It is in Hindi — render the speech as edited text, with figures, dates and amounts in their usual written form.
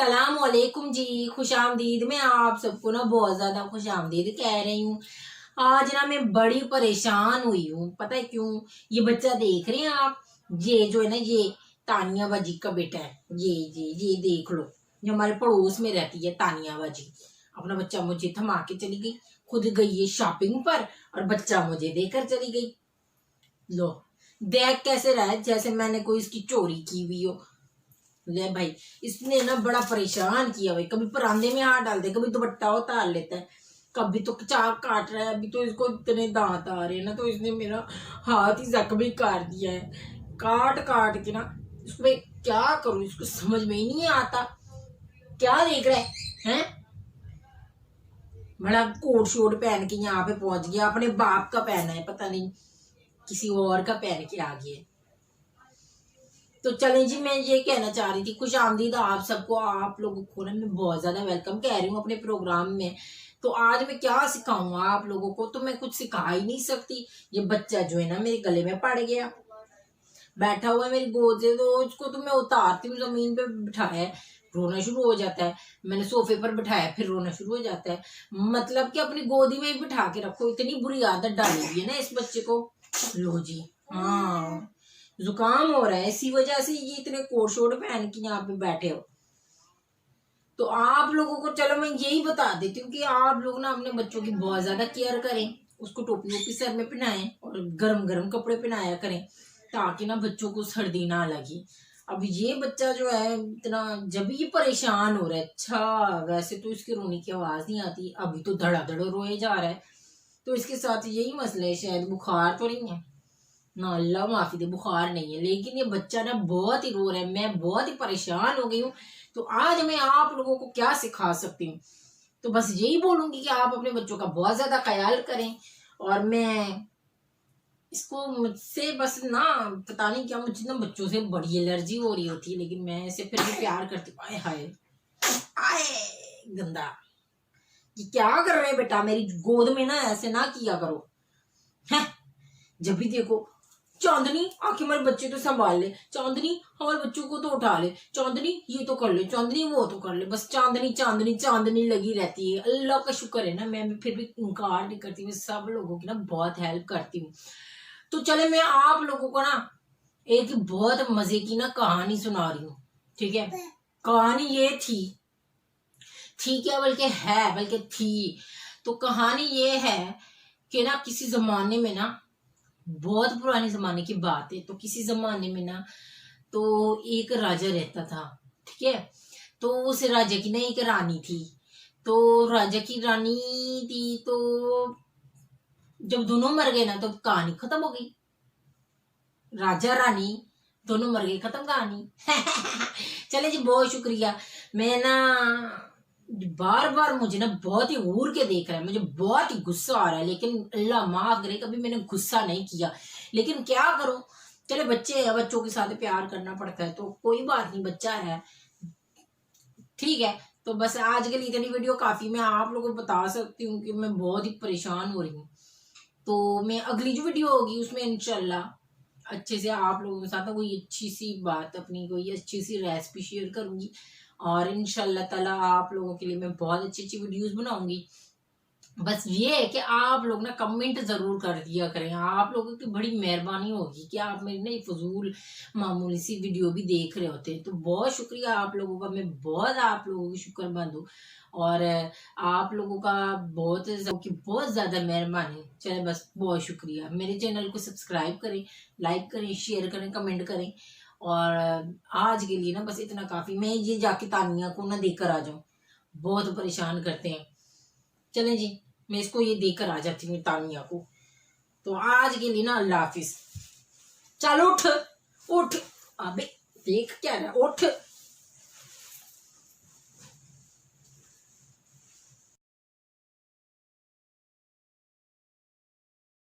सलाम वालेकुम जी, खुशामदीद। मैं आप सबको ना बहुत ज्यादा खुशामदीद कह रही हूँ। आज ना मैं बड़ी परेशान हुई हूँ, पता है क्यों? ये बच्चा देख रहे हैं आप, ये जो है ना, ये तानिया बाजी का बेटा है। ये देख लो, जो हमारे पड़ोस में रहती है तानिया बाजी। अपना बच्चा मुझे थमा के चली गई, खुद गई है शॉपिंग पर और बच्चा मुझे देकर चली गई। लो, देख कैसे रहा है जैसे मैंने कोई इसकी चोरी की हुई हो। ले भाई, इसने ना बड़ा परेशान किया भाई। कभी परांदे में हाथ डाल दे, कभी दुपट्टा उतार लेता है, कभी तो चाक काट रहा है। अभी तो इसको इतने दांत आ रहे हैं ना, तो इसने मेरा हाथ ही जख्मी कर दिया है, काट काट के ना। इसमें क्या करूं, इसको समझ में ही नहीं आता। क्या देख रहा है? बड़ा कोट शोट पहन के यहाँ पे पहुंच गया। अपने बाप का पहना है, पता नहीं किसी और का पहन के आ गया। तो चलें जी, मैं ये कहना चाह रही थी, खुश आमदीद आप सबको, आप लोगों को ना मैं बहुत ज्यादा वेलकम कह रही हूँ अपने प्रोग्राम में। तो आज मैं क्या सिखाऊंगा आप लोगों को, तो मैं कुछ सिखा ही नहीं सकती। ये बच्चा जो है ना मेरे गले में पड़ गया, बैठा हुआ है मेरी गोद से, तो उसको तो मैं उतारती हूँ, जमीन पे बिठाया है, रोना शुरू हो जाता है। मैंने सोफे पर बिठाया, फिर रोना शुरू हो जाता है। मतलब कि अपनी गोदी में ही बिठा के रखो, इतनी बुरी आदत डाली हुई है ना इस बच्चे को। लो जी, हाँ, जुकाम हो रहा है, इसी वजह से ये इतने कोट शोट पहन के यहाँ पे बैठे हो। तो आप लोगों को चलो मैं यही बता देती हूँ कि आप लोग ना अपने बच्चों की बहुत ज्यादा केयर करें, उसको टोपी वोपी सर में पहनाएं और गरम गरम कपड़े पहनाया करें, ताकि ना बच्चों को सर्दी ना लगे। अब ये बच्चा जो है इतना जब ये परेशान हो रहा है। अच्छा, वैसे तो इसके रोने की आवाज नहीं आती, अभी तो धड़ाधड़ रोए जा रहा है। तो इसके साथ यही मसला है, शायद बुखार तो नहीं है ना, अल्लाह माफी दे, बुखार नहीं है। लेकिन ये बच्चा ना बहुत ही रो रहा है, मैं बहुत ही परेशान हो गई हूँ। तो आज मैं आप लोगों को क्या सिखा सकती हूँ, तो बस यही बोलूंगी कि आप अपने बच्चों का बहुत ज्यादा ख्याल करें। और मैं इसको, मुझसे बस ना पता नहीं क्या, मुझे ना बच्चों से बड़ी एलर्जी हो रही होती है, लेकिन मैं इसे फिर भी प्यार करती हूँ। आए हाय, आए गंदा, ये क्या कर रहे हैं बेटा मेरी गोद में? ना ऐसे ना किया करो है। जब भी देखो, चांदनी आखिर हमारे बच्चे तो संभाल ले, चांदनी हमारे बच्चों को तो उठा ले, चांदनी ये तो कर ले, चांदनी वो तो कर ले, बस चांदनी चांदनी चांदनी लगी रहती है। अल्लाह का शुक्र है ना, मैं फिर भी इनकार नहीं करती, मैं सब लोगों की ना बहुत हेल्प करती हूँ। तो चले मैं आप लोगों को ना एक बहुत मजे की ना कहानी सुना रही हूँ, ठीक है? कहानी ये थी क्या, बल्कि है, बल्कि थी। तो कहानी ये है कि ना किसी जमाने में ना, बहुत पुराने जमाने की बात है, तो किसी जमाने में ना, तो एक राजा रहता था, ठीक है? तो उस राजा की ना एक रानी थी। तो राजा की रानी थी, तो जब दोनों मर गए ना, तो कहानी खत्म हो गई। राजा रानी दोनों मर गए, खत्म कहानी। चले जी, बहुत शुक्रिया। मैं ना बार बार, मुझे ना बहुत ही घूर के देख रहा है, मुझे बहुत ही गुस्सा आ रहा है, लेकिन अल्लाह माफ करे कभी मैंने गुस्सा नहीं किया। लेकिन क्या करूं, चले बच्चे हैं, बच्चों के साथ प्यार करना पड़ता है, तो कोई बात नहीं, बच्चा है, ठीक है। तो बस आज के लिए इतनी वीडियो काफी। मैं आप लोगों को बता सकती हूँ कि मैं बहुत ही परेशान हो रही हूँ। तो मैं अगली जो वीडियो होगी उसमें इंशाल्लाह अच्छे से आप लोगों के साथ ना कोई अच्छी सी बात, अपनी कोई अच्छी सी रेसिपी शेयर करूंगी। और इंशाल्लाह ताला आप लोगों के लिए मैं बहुत अच्छी अच्छी वीडियोस बनाऊंगी। बस ये है कि आप लोग ना कमेंट जरूर कर दिया करें, आप लोगों की बड़ी मेहरबानी होगी कि आप मेरी ना ये फजूल मामूली सी वीडियो भी देख रहे होते हैं। तो बहुत शुक्रिया आप लोगों का, मैं बहुत आप लोगों की शुक्रमंद हूँ। और आप लोगों का बहुत ज्यादा मेहरबानी। चले बस, बहुत शुक्रिया। मेरे चैनल को सब्सक्राइब करें, लाइक करें, शेयर करें, कमेंट करें। और आज के लिए ना बस इतना काफी। मैं ये जाके तानिया को ना देकर आ जाऊं, बहुत परेशान करते हैं। चलें जी, मैं इसको ये देकर आ जाती हूँ तानिया को। तो आज के लिए ना अल्लाह हाफिज। चल उठ उठ, अबे देख क्या रहा, उठ।